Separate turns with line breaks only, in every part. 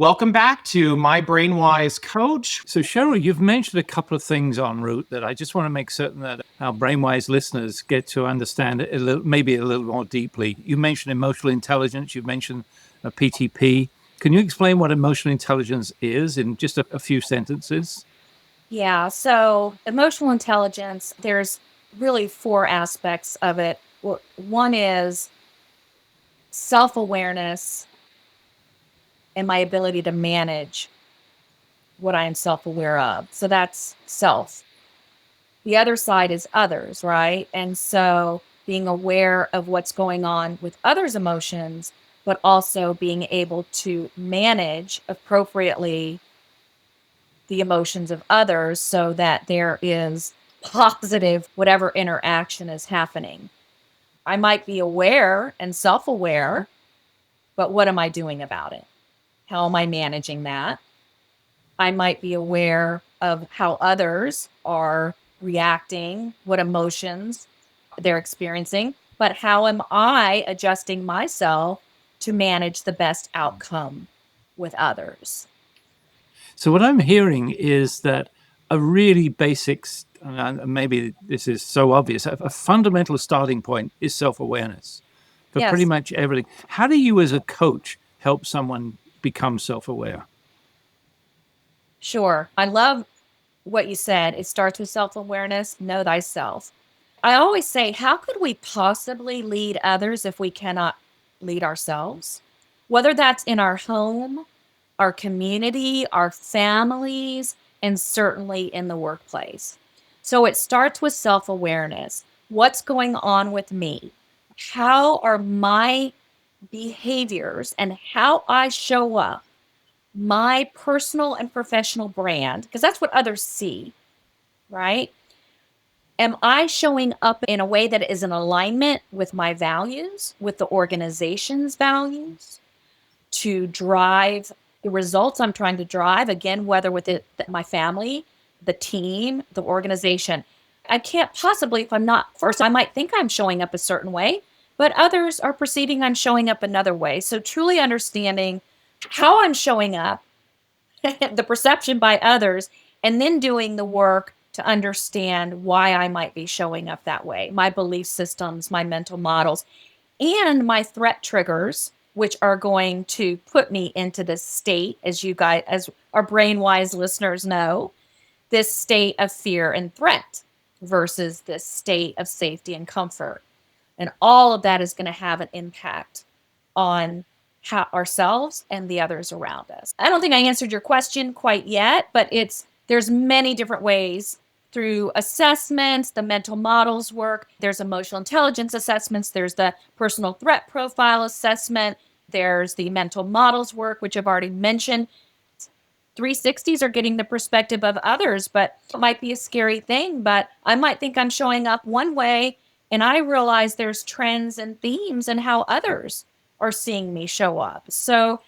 Welcome back to My Brainwise Coach.
So, Cheryl, you've mentioned a couple of things en route that I just want to make certain that our Brainwise listeners get to understand it maybe a little more deeply. You mentioned emotional intelligence. You've mentioned PTP. Can you explain what emotional intelligence is in just a few sentences?
Yeah, so emotional intelligence, there's really four aspects of it. One is self-awareness and my ability to manage what I am self-aware of. So that's self. The other side is others, right? And so being aware of what's going on with others' emotions, but also being able to manage appropriately the emotions of others so that there is positive whatever interaction is happening. I might be aware and self-aware, but what am I doing about it? How am I managing that? I might be aware of how others are reacting, what emotions they're experiencing, but how am I adjusting myself to manage the best outcome with others?
So, what I'm hearing is that a really basic, and maybe this is so obvious, a fundamental starting point is self awareness for pretty
Yes,
much everything. How do you, as a coach, help someone become self aware?
sure. I love what you said. It starts with self-awareness, know thyself. I always say, how could we possibly lead others if we cannot lead ourselves? Whether that's in our home, our community, our families, and certainly in the workplace. So it starts with self-awareness. What's going on with me? How are my behaviors and how I show up, my personal and professional brand, because that's what others see, right? Am I showing up in a way that is in alignment with my values, with the organization's values, to drive the results I'm trying to drive? Again, whether with my family, the team, the organization. I can't possibly, if I'm not first, I might think I'm showing up a certain way, but others are perceiving I'm showing up another way. So truly understanding how I'm showing up, the perception by others, and then doing the work to understand why I might be showing up that way, my belief systems, my mental models, and my threat triggers, which are going to put me into this state, as you guys, as our brain-wise listeners know, this state of fear and threat versus this state of safety and comfort. And all of that is going to have an impact on ourselves and the others around us. I don't think I answered your question quite yet, but there's many different ways through assessments, the mental models work. There's emotional intelligence assessments. There's the personal threat profile assessment. There's the mental models work, which I've already mentioned. 360s are getting the perspective of others, but it might be a scary thing, but I might think I'm showing up one way and I realize there's trends and themes and how others are seeing me show up. So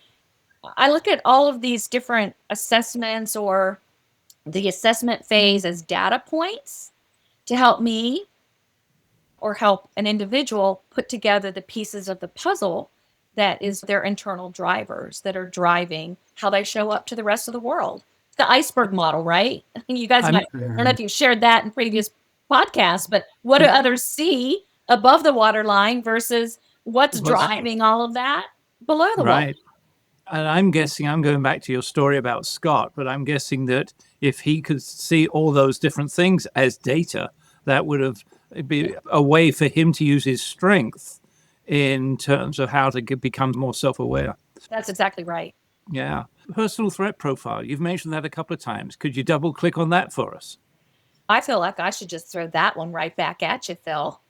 I look at all of these different assessments or the assessment phase as data points to help me or help an individual put together the pieces of the puzzle that is their internal drivers that are driving how they show up to the rest of the world. The iceberg model, right? You guys might, I don't know if you've shared that in previous podcasts, but what do others see above the waterline versus what's driving all of that below the water?
Right. And I'm guessing, I'm going back to your story about Scott, but I'm guessing that if he could see all those different things as data, that would have be a way for him to use his strength in terms of how to become more self-aware.
That's exactly right.
Yeah. Personal threat profile. You've mentioned that a couple of times. Could you double click on that for us?
I feel like I should just throw that one right back at you, Phil.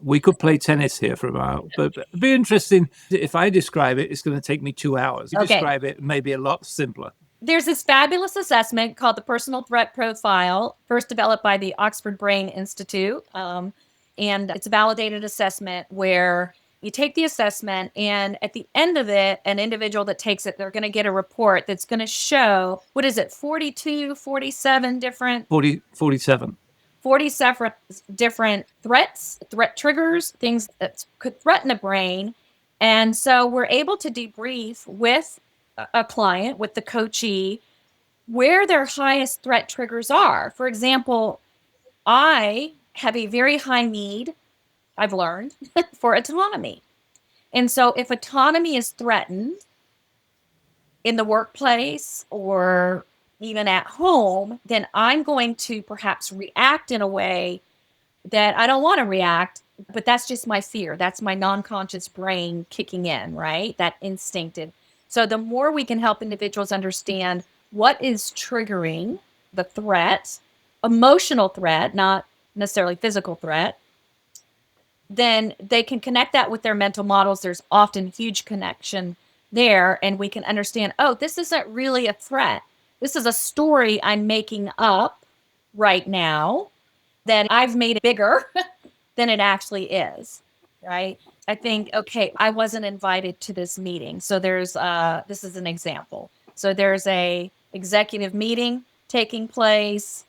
We could play tennis here for a while, but it'd be interesting. If I describe it, it's going to take me 2 hours. You describe it maybe a lot simpler.
There's this fabulous assessment called the Personal Threat Profile, first developed by the Oxford Brain Institute. And it's a validated assessment where you take the assessment, and at the end of it, an individual that takes it, they're going to get a report that's going to show, 47 different
47
different threats, threat triggers, things that could threaten the brain. And so we're able to debrief with a client, with the coachee, where their highest threat triggers are. For example, I have a very high need, I've learned, for autonomy. And so if autonomy is threatened in the workplace or even at home, then I'm going to perhaps react in a way that I don't want to react, but that's just my fear. That's my non-conscious brain kicking in, right? That instinctive. So the more we can help individuals understand what is triggering the threat, emotional threat, not necessarily physical threat, then they can connect that with their mental models. There's often huge connection there, and we can understand, oh, this isn't really a threat. This is a story I'm making up right now that I've made bigger than it actually is, right? I think, okay, I wasn't invited to this meeting. So there's this is an example. So there's a executive meeting taking place.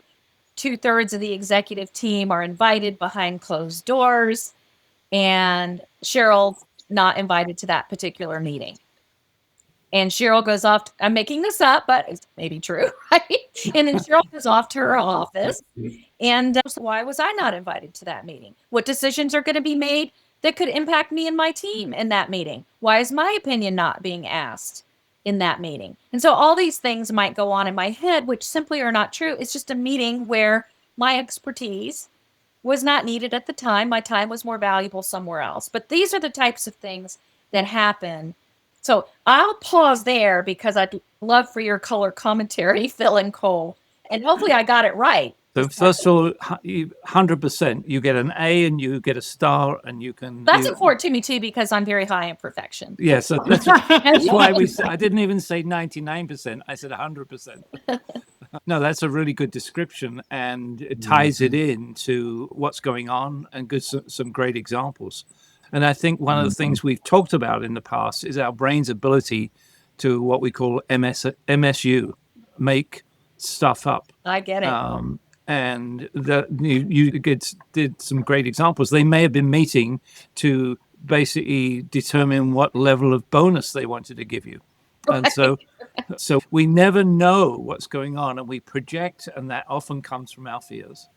2/3 of the executive team are invited behind closed doors, and Cheryl's not invited to that particular meeting. And Cheryl goes off, I'm making this up, but it's maybe true, right? And then Cheryl goes off to her office. And so why was I not invited to that meeting? What decisions are going to be made that could impact me and my team in that meeting? Why is my opinion not being asked in that meeting? And so all these things might go on in my head, which simply are not true. It's just a meeting where my expertise was not needed at the time. My time was more valuable somewhere else. But these are the types of things that happen. So I'll pause there because I'd love for your color commentary, Phil and Cole. And hopefully I got it right.
So first of all, 100%, you get an A and you get a star, and you can.
That's important to me too because I'm very high in perfection.
Yeah, so that's why I didn't even say 99%. I said 100%. No, that's a really good description, and it ties it in to what's going on and gives some great examples. And I think one of the things we've talked about in the past is our brain's ability to what we call MSU, make stuff up.
I get it.
And you did some great examples. They may have been meeting to basically determine what level of bonus they wanted to give you. And so we never know what's going on, and we project, and that often comes from our fears.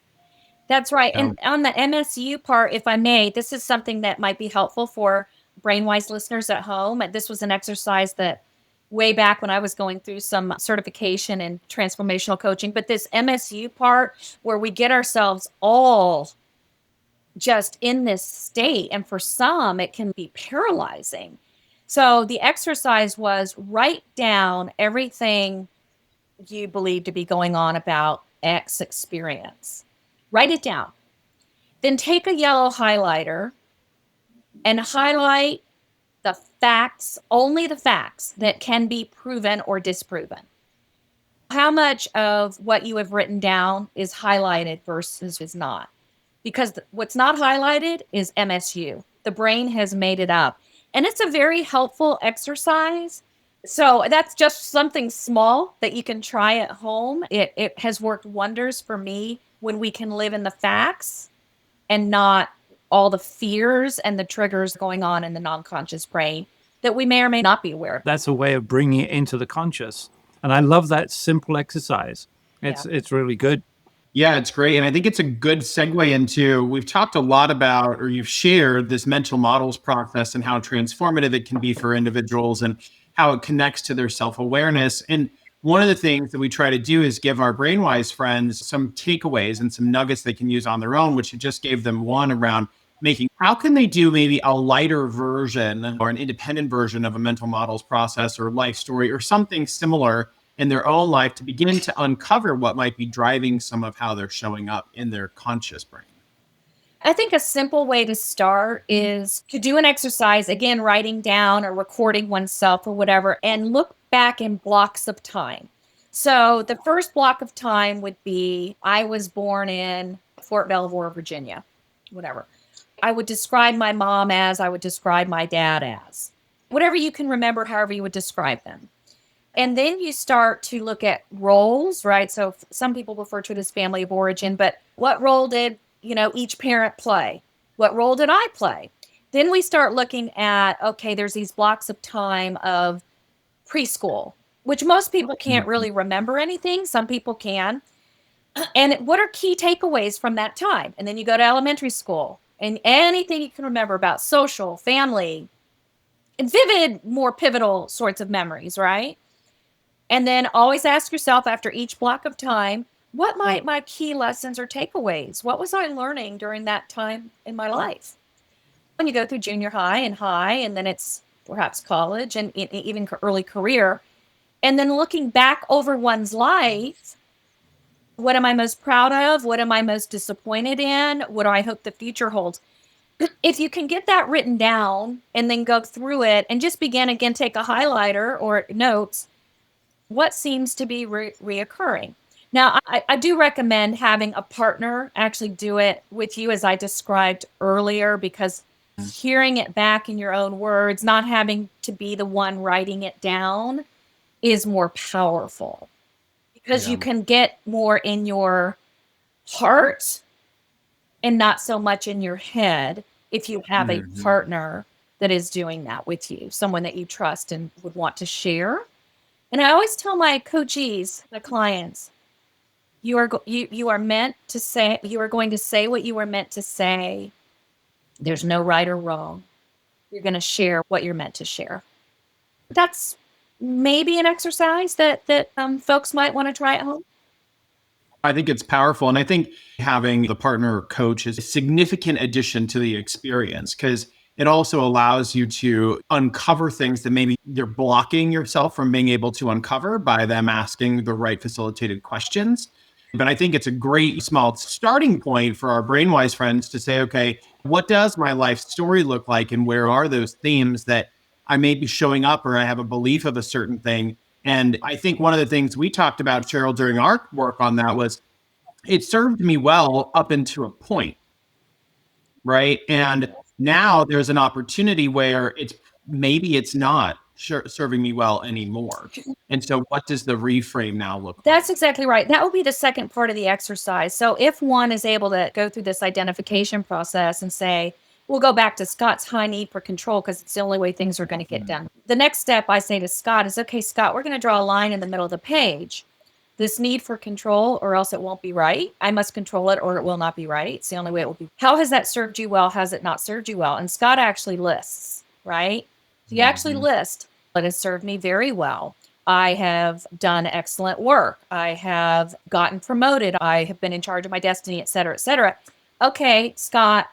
That's right. And on the MSU part, if I may, this is something that might be helpful for Brainwise listeners at home. This was an exercise that way back when I was going through some certification in transformational coaching, but this MSU part where we get ourselves all just in this state, and for some, it can be paralyzing. So the exercise was write down everything you believe to be going on about X experience. Write it down. Then take a yellow highlighter and highlight the facts, only the facts that can be proven or disproven. How much of what you have written down is highlighted versus is not? Because what's not highlighted is MSU. The brain has made it up. And it's a very helpful exercise. So that's just something small that you can try at home. It has worked wonders for me when we can live in the facts and not all the fears and the triggers going on in the non-conscious brain that we may or may not be aware of.
That's a way of bringing it into the conscious. And I love that simple exercise. It's really good.
Yeah, it's great. And I think it's a good segue into, we've talked a lot about, or you've shared this mental models process and how transformative it can be for individuals and how it connects to their self-awareness. And one of the things that we try to do is give our Brainwise friends some takeaways and some nuggets they can use on their own, which you just gave them one around making, how can they do maybe a lighter version or an independent version of a mental models process or life story or something similar in their own life to begin to uncover what might be driving some of how they're showing up in their conscious brain?
I think a simple way to start is to do an exercise, again, writing down or recording oneself or whatever, and look back in blocks of time. So the first block of time would be, I was born in Fort Belvoir, Virginia, whatever. I would describe my mom as, I would describe my dad as, whatever you can remember, however you would describe them. And then you start to look at roles, right? So some people refer to it as family of origin, but what role did, each parent play? What role did I play? Then we start looking at, okay, there's these blocks of time of preschool, which most people can't really remember anything. Some people can. And what are key takeaways from that time? And then you go to elementary school and anything you can remember about social, family, and vivid, more pivotal sorts of memories, right? And then always ask yourself after each block of time, what might my key lessons or takeaways? What was I learning during that time in my life? When you go through junior high, and then it's perhaps college and even early career, and then looking back over one's life, what am I most proud of? What am I most disappointed in? What do I hope the future holds? If you can get that written down and then go through it and just begin again, take a highlighter or notes, what seems to be reoccurring. Now, I do recommend having a partner actually do it with you, as I described earlier, because hearing it back in your own words, not having to be the one writing it down, is more powerful because you can get more in your heart and not so much in your head if you have a partner that is doing that with you, someone that you trust and would want to share. And I always tell my coachees, the clients, you are meant to say, you are going to say what you are meant to say. There's no right or wrong. You're going to share what you're meant to share. That's maybe an exercise that folks might want to try at home.
I think it's powerful. And I think having the partner or coach is a significant addition to the experience because it also allows you to uncover things that maybe you're blocking yourself from being able to uncover by them asking the right facilitated questions. But I think it's a great small starting point for our Brainwise friends to say, okay, what does my life story look like? And where are those themes that I may be showing up or I have a belief of a certain thing? And I think one of the things we talked about, Cheryl, during our work on that was it served me well up into a point, right? And now there's an opportunity where it's not serving me well anymore. And so what does the reframe now look like?
That's exactly right. That will be the second part of the exercise. So if one is able to go through this identification process and say, we'll go back to Scott's high need for control because it's the only way things are going to get done. The next step I say to Scott is, okay, Scott, we're going to draw a line in the middle of the page. This need for control, or else it won't be right. I must control it or it will not be right. It's the only way it will be. How has that served you well? Has it not served you well? And Scott actually lists, right? So you actually list, it has served me very well. I have done excellent work. I have gotten promoted. I have been in charge of my destiny, et cetera, et cetera. Okay, Scott,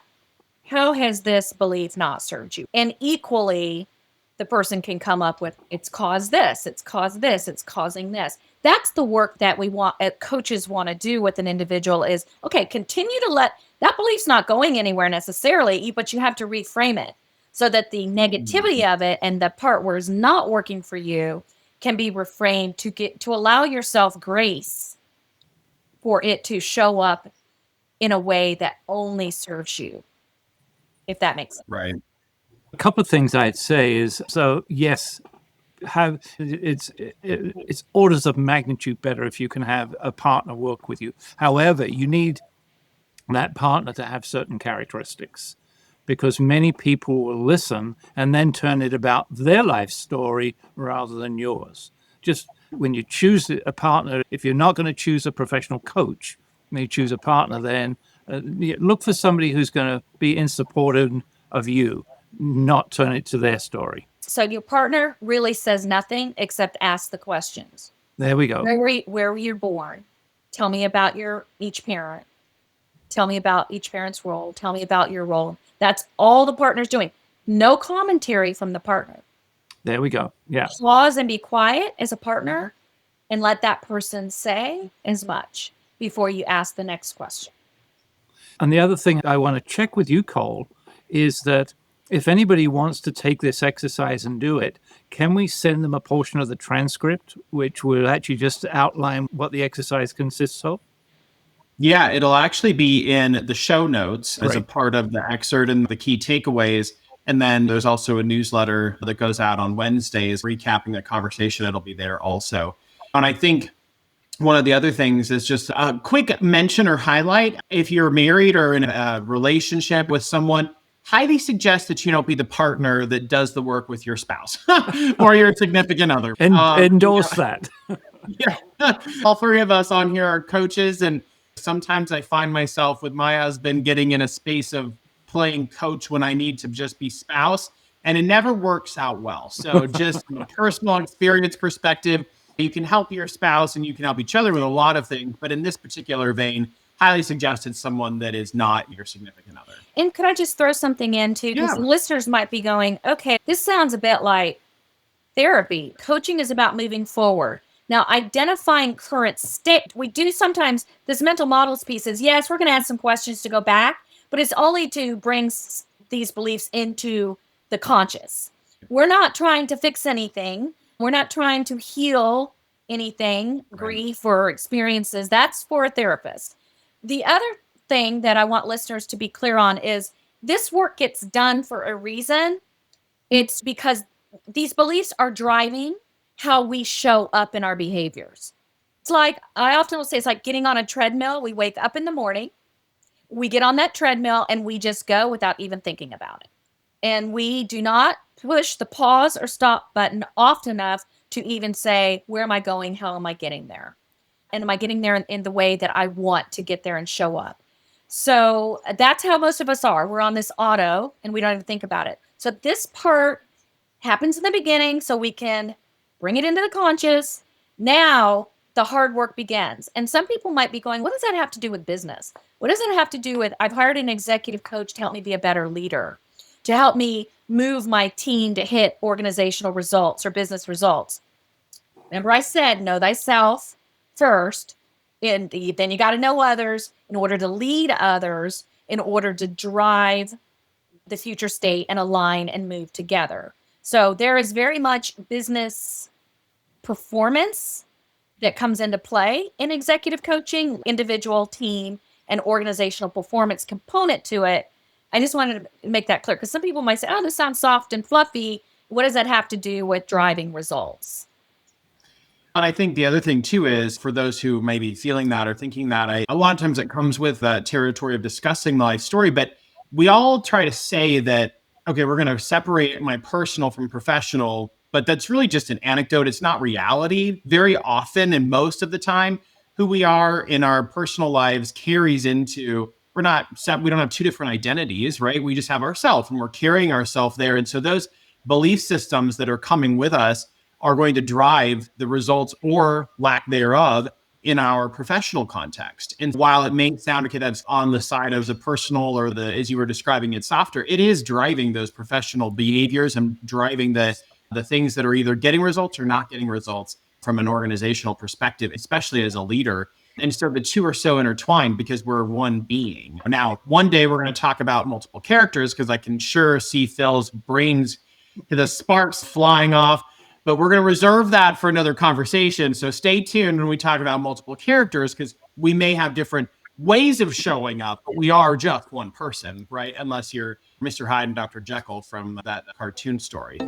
how has this belief not served you? And equally, the person can come up with, it's caused this, it's caused this, it's causing this. That's the work that we want, coaches want to do with an individual is, okay, continue to let, that belief's not going anywhere necessarily, but you have to reframe it so that the negativity of it and the part where it's not working for you can be reframed to allow yourself grace for it to show up in a way that only serves you, if that makes sense.
Right.
A couple of things I'd say is, so yes, it's orders of magnitude better if you can have a partner work with you. However, you need that partner to have certain characteristics, because many people will listen and then turn it about their life story rather than yours. Just when you choose a partner, if you're not going to choose a professional coach, when you choose a partner, then look for somebody who's going to be in support of you, not turn it to their story.
So your partner really says nothing except ask the questions.
There we go.
Where were you born? Tell me about each parent. Tell me about each parent's role. Tell me about your role. That's all the partner's doing. No commentary from the partner.
There we go. Yeah.
Pause and be quiet as a partner and let that person say as much before you ask the next question.
And the other thing I want to check with you, Cole, is that if anybody wants to take this exercise and do it, can we send them a portion of the transcript, which will actually just outline what the exercise consists of?
Yeah, it'll actually be in the show notes as a
Right.
part of the excerpt and the key takeaways. And then there's also a newsletter that goes out on Wednesdays recapping that conversation. It'll be there also. And I think one of the other things is just a quick mention or highlight. If you're married or in a relationship with someone, highly suggest that you don't be the partner that does the work with your spouse or your significant other.
Endorse that.
Yeah. All three of us on here are coaches. And sometimes I find myself with my husband getting in a space of playing coach when I need to just be spouse. And it never works out well. So just from a personal experience perspective, you can help your spouse and you can help each other with a lot of things. But in this particular vein, highly suggested someone that is not your significant other.
And could I just throw something in too? Because
Yeah.
listeners might be going, okay, this sounds a bit like therapy. Coaching is about moving forward. Now, identifying current state, we do sometimes, this mental models piece is, yes, we're going to add some questions to go back, but it's only to bring these beliefs into the conscious. We're not trying to fix anything. We're not trying to heal anything, grief or experiences. That's for a therapist. The other thing that I want listeners to be clear on is this work gets done for a reason. It's because these beliefs are driving how we show up in our behaviors. It's like, I often will say, it's like getting on a treadmill. We wake up in the morning, we get on that treadmill, and we just go without even thinking about it. And we do not push the pause or stop button often enough to even say, where am I going? How am I getting there? And am I getting there in the way that I want to get there and show up? So that's how most of us are. We're on this auto and we don't even think about it. So this part happens in the beginning so we can bring it into the conscious. Now the hard work begins. And some people might be going, what does that have to do with business? What does it have to do with, I've hired an executive coach to help me be a better leader, to help me move my team to hit organizational results or business results. Remember I said, know thyself first, and then you got to know others in order to lead others, in order to drive the future state and align and move together. So there is very much business performance that comes into play in executive coaching, individual, team, and organizational performance component to it. I just wanted to make that clear because some people might say, oh, this sounds soft and fluffy. What does that have to do with driving results?
And I think the other thing too is for those who may be feeling that or thinking that, a lot of times it comes with that territory of discussing my story, but we all try to say that, okay, we're going to separate my personal from professional, but that's really just an anecdote. It's not reality. Very often and most of the time, who we are in our personal lives carries into, we don't have two different identities, right? We just have ourselves and we're carrying ourselves there. And so those belief systems that are coming with us are going to drive the results or lack thereof in our professional context. And while it may sound okay that's on the side of the personal or the, as you were describing it, softer, it is driving those professional behaviors and driving the things that are either getting results or not getting results from an organizational perspective, especially as a leader. And so the two are so intertwined because we're one being. Now, one day we're going to talk about multiple characters because I can sure see Phil's brains, the sparks flying off. But we're going to reserve that for another conversation. So stay tuned when we talk about multiple characters, because we may have different ways of showing up, but we are just one person, right? Unless you're Mr. Hyde and Dr. Jekyll from that cartoon story.